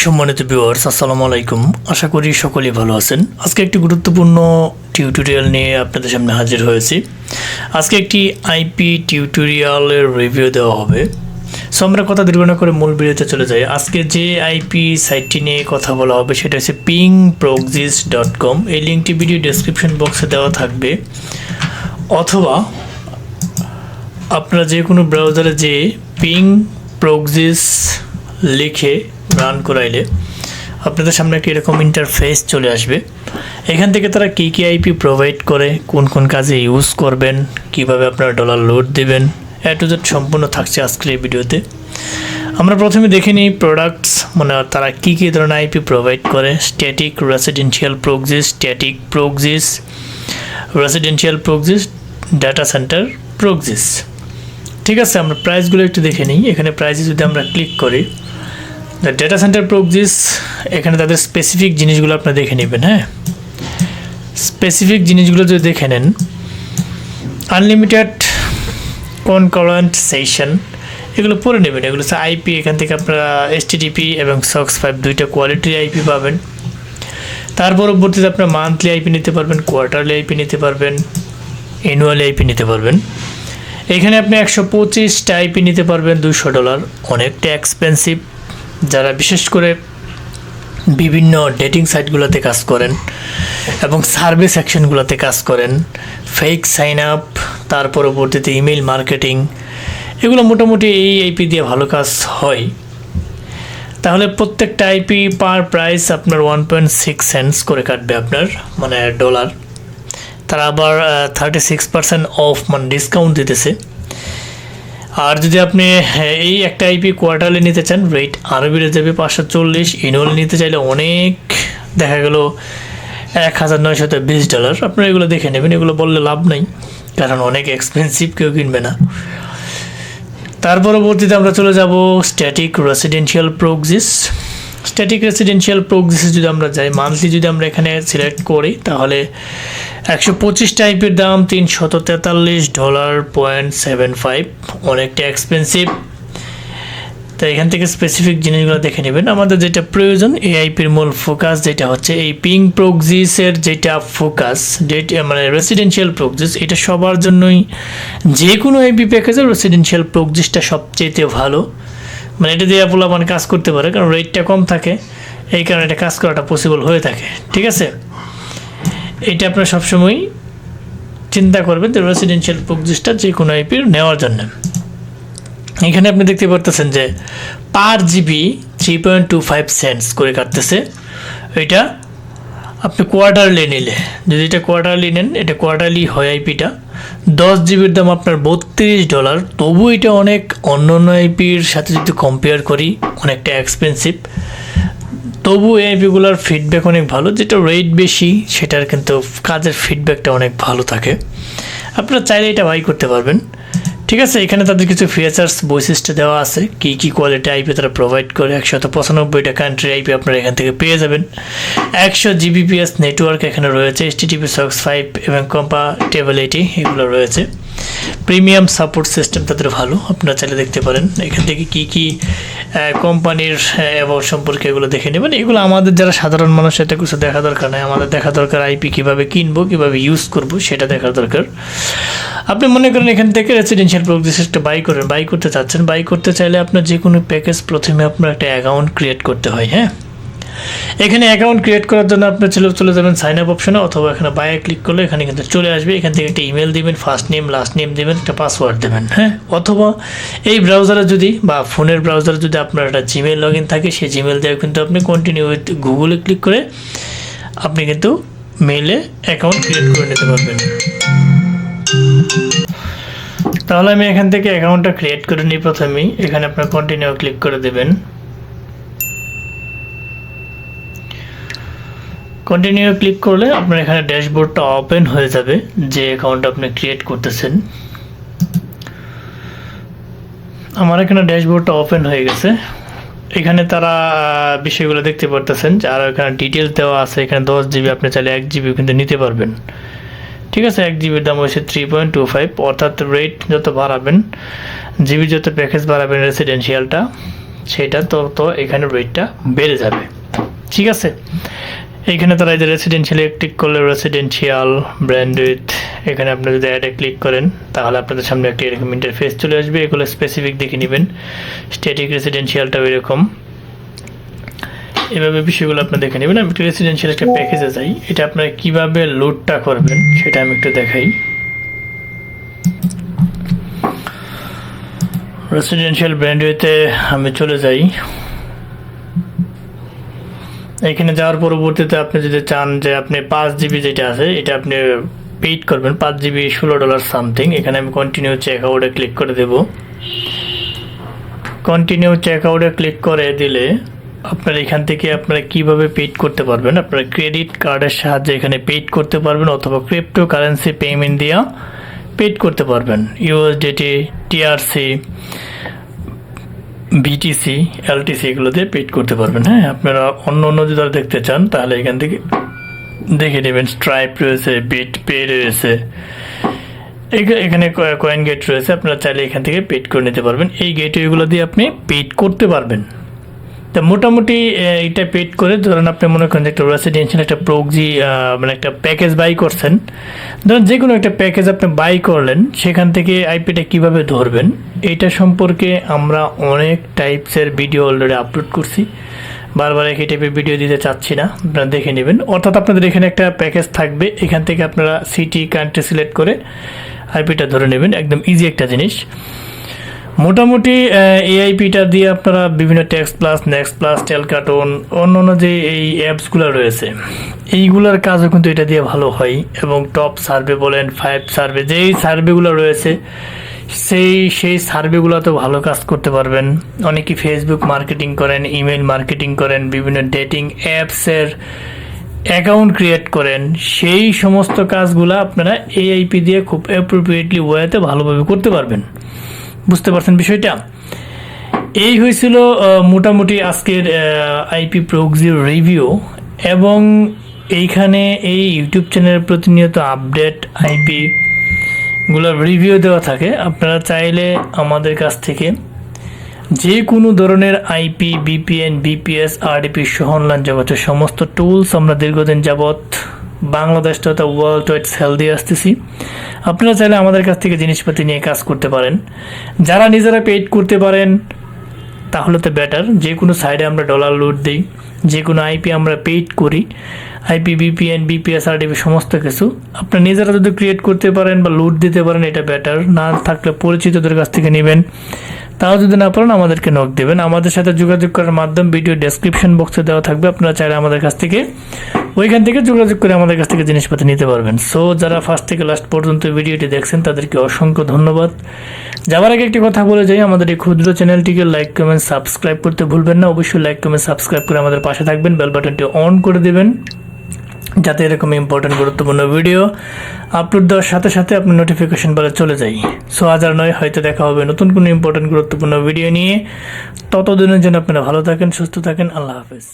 সম্মানিত ভিউয়ার্স, আসসালামু আলাইকুম। আশা করি সকলেই ভালো আছেন। আজকে একটি গুরুত্বপূর্ণ টিউটোরিয়াল নিয়ে আপনাদের সামনে হাজির হয়েছি। আজকে একটি আইপি টিউটোরিয়ালের রিভিউ দেওয়া হবে। সো আমরা কথা দীর্ঘ না করে মূল ভিডিওতে চলে যাই। আজকে যে আইপি সাইটটি নিয়ে কথা বলা হবে সেটা হচ্ছে pingproxies.com। এই লিঙ্কটি ভিডিও ডেসক্রিপশন বক্সে দেওয়া থাকবে, অথবা আপনারা যে কোনো ব্রাউজারে যে pingproxies লিখে রান করাইলে আপনাদের সামনে একটা এরকম ইন্টারফেস চলে আসবে। এখান থেকে তারা কী কী আইপি প্রোভাইড করে, কোন কোন কাজে ইউজ করবেন, কিভাবে আপনারা ডলার লোড দেবেন, টু জেড সম্পূর্ণ থাকছে আজকের এই ভিডিওতে। আমরা প্রথমে দেখে নিই প্রোডাক্টস, মানে তারা কী কী ধরনের আইপি প্রোভাইড করে। Static residential proxies, static proxies, residential proxies, data centre proxies. ঠিক আছে, আমরা প্রাইসগুলো একটু দেখে নিই। এখানে প্রাইসে যদি আমরা ক্লিক করি, ডেটা সেন্টার প্রক্সিস, এখানে তাদের স্পেসিফিক জিনিসগুলো আপনারা দেখে নেবেন। হ্যাঁ, স্পেসিফিক জিনিসগুলো যদি দেখে নেন, আনলিমিটেড কনকারেন্ট সেশন, এগুলো পড়ে নেবেন। এগুলো হচ্ছে আইপি। এখান থেকে আপনারা HTTP এবং SOCKS 5 দুইটা কোয়ালিটির আইপি পাবেন। তার পরবর্তীতে আপনারা মান্থলি আইপি নিতে পারবেন, কোয়ার্টারলি আইপি নিতে পারবেন, অ্যানুয়ালি আইপি নিতে পারবেন। এখানে আপনি 125টা আইপি নিতে পারবেন $200, অনেকটা এক্সপেন্সিভ। যারা বিশেষ করে বিভিন্ন ডেটিং সাইটগুলোতে কাজ করেন এবং সার্ভে সেকশনগুলোতে কাজ করেন, ফেক সাইন আপ, তার পরবর্তীতে ইমেল মার্কেটিং, এগুলো মোটামুটি এই আইপি দিয়ে ভালো কাজ হয়। তাহলে প্রত্যেকটা আইপি পার প্রাইস আপনার 1.6 সেন্টস করে কাটবে আপনার, মানে ডলার। তারা আবার 36% অফ, মানে ডিসকাউন্ট দিতেছে। আর যদি আপনি এই একটা আইপি কোয়ার্টারলি নিতে চান, রেট আরও বেড়ে যাবে 540। অ্যানুয়ালি নিতে চাইলে অনেক, দেখা গেল $1920। আপনারা এগুলো দেখে নেবেন, এগুলো বললে লাভ নেই, কারণ অনেক এক্সপেন্সিভ, কেউ কিনবে না। তার পরবর্তীতে আমরা চলে যাব static residential proxies. Static residential প্রক্সিসে যদি আমরা যাই, মান্থলি যদি আমরা এখানে সিলেক্ট করি, তাহলে 125টা আইপির দাম $343.75, অনেকটা এক্সপেন্সিভ। তো এখান থেকে স্পেসিফিক জিনিসগুলো দেখে নেবেন। আমাদের যেটা প্রয়োজন, এই আইপির মূল ফোকাস যেটা হচ্ছে এই পিং প্রক্সিসের যেটা ফোকাস, যেটা মানে রেসিডেন্সিয়াল প্রক্সিস, এটা সবার জন্যই, যে কোনো আইপি প্যাকেজের রেসিডেন্সিয়াল প্রক্সিসটা সবচেয়ে ভালো। মানে এটা দিয়ে মানে কাজ করতে পারে, কারণ রেটটা কম থাকে, এই কারণে এটা কাজ করাটা পসিবল হয়ে থাকে। ঠিক আছে, এটা আপনারা সবসময় চিন্তা করবেন যে রেসিডেন্সিয়াল প্রক্সিসটা যে কোনো আইপির নেওয়ার জন্য। এখানে আপনি দেখতে পারতেছেন যে পার জিবি 3.25 সেন্টস করে কাটতেছে। এটা আপনি কোয়ার্টারলি নিলে, যদি এটা কোয়ার্টারলি নেন, এটা কোয়ার্টারলি হয় আইপিটা, 10 জিবির দাম আপনার $32। তবু এটা অনেক অন্য অন্য আইপির সাথে যদি কম্পেয়ার করি, অনেকটা এক্সপেন্সিভ। তবু এই আইপিগুলোর ফিডব্যাক অনেক ভালো। যেটা রেট বেশি, সেটার কিন্তু কাজের ফিডব্যাকটা অনেক ভালো থাকে। আপনারা চাইলে এটা বাই করতে পারবেন। ঠিক আছে, এখানে তাদের কিছু ফিচার্স, বৈশিষ্ট্য দেওয়া আছে, কী কী কোয়ালিটি আইপি তারা প্রোভাইড করে। 195টা কান্ট্রি আইপি আপনারা এখান থেকে পেয়ে যাবেন। 100 Gbps নেটওয়ার্ক এখানে রয়েছে, HTTP SOCKS 5 এবং কম্পাটেবিলিটি এগুলো রয়েছে। প্রিমিয়াম সাপোর্ট সিস্টেম তাদের ভালো, আপনারা চাইলে দেখতে পারেন। এখান থেকে কী কী কোম্পানির অ্যাবাউট সম্পর্কে এগুলো দেখে নেবেন। এগুলো আমাদের যারা সাধারণ মানুষ, এতে কিছু দেখা দরকার নেই। আমাদের দেখা দরকার আইপি কীভাবে কিনবো, কীভাবে ইউজ করবো, সেটা দেখার দরকার। আপনি মনে করেন এখান থেকে রেসিডেন্সিয়াল প্রক্সিস একটা বাই করতে চাচ্ছেন। বাই করতে চাইলে আপনার যে কোনো প্যাকেজ প্রথমে আপনার একটা অ্যাকাউন্ট ক্রিয়েট করতে হয়। হ্যাঁ, এখানে অ্যাকাউন্ট ক্রিয়েট করার জন্য আপনি চলে যাবেন সাইন আপ অপশনে, অথবা এখানে বাইরে ক্লিক করলে এখানে কিন্তু চলে আসবে। এখান থেকে একটা ইমেল দিবেন, ফার্স্ট নেম লাস্ট নেম দেবেন, একটা পাসওয়ার্ড দেবেন। হ্যাঁ, অথবা এই ব্রাউজারে যদি, বা ফোনের ব্রাউজারে যদি আপনার একটা জিমেল লগ ইন থাকে, সেই জিমেল দিয়ে কিন্তু আপনি কন্টিনিউ উইথ গুগলে ক্লিক করে আপনি কিন্তু মেইলে অ্যাকাউন্ট ক্রিয়েট করে নিতে পারবেন। তাহলে আমি এখান থেকে অ্যাকাউন্টটা ক্রিয়েট করে নিই। প্রথমেই এখানে আপনার কন্টিনিউ ক্লিক করে দেবেন। কন্টিনিউ ক্লিক করলে আপনার এখানে ড্যাশবোর্ডটা ওপেন হয়ে যাবে, যে অ্যাকাউন্ট আপনি ক্রিয়েট করতেছেন। আমার এখানে ড্যাশবোর্ডটা ওপেন হয়ে গেছে। এখানে তারা বিষয়গুলো দেখতে পারতেছেন, আর এখানে ডিটেলস দেওয়া আছে। এখানে 10 জিবি, আপনি চাইলে 1 জিবি কিন্তু নিতে পারবেন। ঠিক আছে, 1 জিবির দাম হচ্ছে 3.25, অর্থাৎ রেট যত বাড়াবেন, জিবি যত প্যাকেজ বাড়াবেন রেসিডেন্সিয়ালটা, সেটা তত এখানে রেটটা বেড়ে যাবে। ঠিক আছে, এইখানে তারা এই যে রেসিডেন্সিয়ালে ক্লিক করলে রেসিডেন্সিয়াল ব্র্যান্ডউইথ, এখানে আপনি যদি অ্যাডে ক্লিক করেন তাহলে আপনাদের সামনে একটা এরকম ইন্টারফেস চলে আসবে। এগুলো স্পেসিফিক দেখে নেবেন। স্ট্যাটিক রেসিডেন্সিয়ালটাও এরকম, এভাবে বিষয়গুলো আপনি দেখে নেবেন। আমি একটু রেসিডেন্সিয়াল একটা প্যাকেজে যাই, এটা আপনারা কিভাবে লোডটা করবেন সেটা আমি একটু দেখাই। রেসিডেন্সিয়াল ব্র্যান্ডওয়েতে আমি চলে যাই। এখানে যাওয়ার পরবর্তীতে আপনি যদি চান যে আপনি 5 জিবি যেটা আছে এটা আপনি পেইড করবেন, 5 জিবি $16 সামথিং। এখানে আমি কন্টিনিউ চেক আউটে ক্লিক করে দেব। কন্টিনিউ চেক আউটে ক্লিক করে দিলে আপনার এখান থেকে আপনারা কিভাবে পেইড করতে পারবেন, আপনারা ক্রেডিট কার্ডের সাহায্যে এখানে পেইড করতে পারবেন অথবা ক্রিপ্টো কারেন্সি পেমেন্ট দিয়ে পেইড করতে পারবেন। ইউএসডিটি, টিআরসি, বিটিসি, এলটিসি এগুলো দিয়ে পেইড করতে পারবেন। হ্যাঁ, আপনারা অন্য যদি দেখতে চান তাহলে এখান থেকে দেখে নেবেন। স্ট্রাইপ রয়েছে, বিট পে রয়েছে, এখানে কয়েন গেট রয়েছে। আপনারা চাইলে এখান থেকে পেইড করে নিতে পারবেন। এই গেটওয়েগুলো দিয়ে আপনি পেইড করতে পারবেন। তা মোটামুটি এটা পেইড করে ধরেন আপনি মনে করেন যে একটা রেসিডেন্সিয়াল একটা প্রক্সি মানে একটা প্যাকেজ বাই করছেন, ধরেন যে কোনো একটা প্যাকেজ আপনি বাই করলেন, সেখান থেকে আইপিটা কিভাবে ধরবেন এটা সম্পর্কে আমরা অনেক টাইপসের ভিডিও অলরেডি আপলোড করছি। বারবার একই টাইপের ভিডিও দিতে চাচ্ছি না, আপনারা দেখে নেবেন। অর্থাৎ আপনাদের এখানে একটা প্যাকেজ থাকবে, এখান থেকে আপনারা সিটি কান্ট্রি সিলেক্ট করে আইপিটা ধরে নেবেন। একদম ইজি একটা জিনিস। মোটামুটি এআইপিটা দিয়ে আপনারা বিভিন্ন টেক্সট প্লাস, নেক্সট প্লাস, টেলকার্টন, অন্য যে এই অ্যাপসগুলো রয়েছে এইগুলোর কাজও কিন্তু এটা দিয়ে ভালো হয়। এবং টপ সার্ভে বলেন, 5 সার্ভে, যেই সার্ভেগুলো রয়েছে সেই সার্ভেগুলোতে ভালো কাজ করতে পারবেন। অনেকে ফেসবুক মার্কেটিং করেন, ইমেল মার্কেটিং করেন, বিভিন্ন ডেটিং অ্যাপসের অ্যাকাউন্ট ক্রিয়েট করেন, সেই সমস্ত কাজগুলো আপনারা এআইপি দিয়ে খুব অ্যাপ্রোপ্রিয়েটলি ওয়েতে ভালোভাবে করতে পারবেন। বুঝতে পারছেন বিষয়টা? এই হয়েছিল মোটামুটি আজকের আইপি প্রক্সির রিভিউ। এবং এইখানে এই ইউটিউব চ্যানেলের প্রতিনিয়ত আপডেট আইপি গুলোর রিভিউ দেওয়া থাকে। আপনারা চাইলে আমাদের কাছ থেকে যে কোনো ধরনের আইপি, বিপিএন, বিপিএস, আরডিপি সহ অনলাইন জগতের সমস্ত টুলস আমরা দীর্ঘদিন যাবৎ বাংলাদেশ তথা ওয়ার্ল্ড ওয়াইড সেল দিয়ে আসতেছি। আপনারা চাইলে আমাদের কাছ থেকে জিনিসপাতি নিয়ে কাজ করতে পারেন। যারা নিজেরা পেইড করতে পারেন তাহলে তো বেটার। যে কোনো সাইডে আমরা ডলার লুট দিই, যে কোনো আইপি আমরা পেইড করি, আইপি, বিপিএন, বিপিএস, আরডিপি সমস্ত কিছু আপনারা নিজেরা যদি ক্রিয়েট করতে পারেন বা লুট দিতে পারেন এটা বেটার। না থাকলে পরিচিতদের কাছ থেকে নেবেন, তাও যদি না পারেন আমাদেরকে নক দেবেন। আমাদের সাথে যোগাযোগ করার মাধ্যম ভিডিও ডেসক্রিপশন বক্সে দেওয়া থাকবে। আপনারা চাইলে আমাদের কাছ থেকে ওইখান থেকে যোগাযোগ করে আমাদের কাছ থেকে জিনিসপাতি নিতে পারবেন। সো যারা ফার্স্ট থেকে লাস্ট পর্যন্ত ভিডিওটি দেখছেন তাদেরকে অসংখ্য ধন্যবাদ। যাওয়ার আগে একটি কথা বলে যাই, আমাদের এই ক্ষুদ্র চ্যানেলটিকে লাইক, কমেন্ট, সাবস্ক্রাইব করতে ভুলবেন না। অবশ্যই লাইক, কমেন্ট, সাবস্ক্রাইব করে আমাদের পাশে থাকবেন, বেল বাটনটি অন করে দেবেন যাতে এরকম ইম্পর্টেন্ট গুরুত্বপূর্ণ ভিডিও আপলোড দেওয়ার সাথে সাথে আপনার নোটিফিকেশন বলে চলে যাই। সো আজ আর নয়, হয়তো দেখা হবে নতুন কোনো ইম্পর্টেন্ট গুরুত্বপূর্ণ ভিডিও নিয়ে। ততদিনের জন্য আপনারা ভালো থাকেন, সুস্থ থাকেন। আল্লাহ হাফেজ।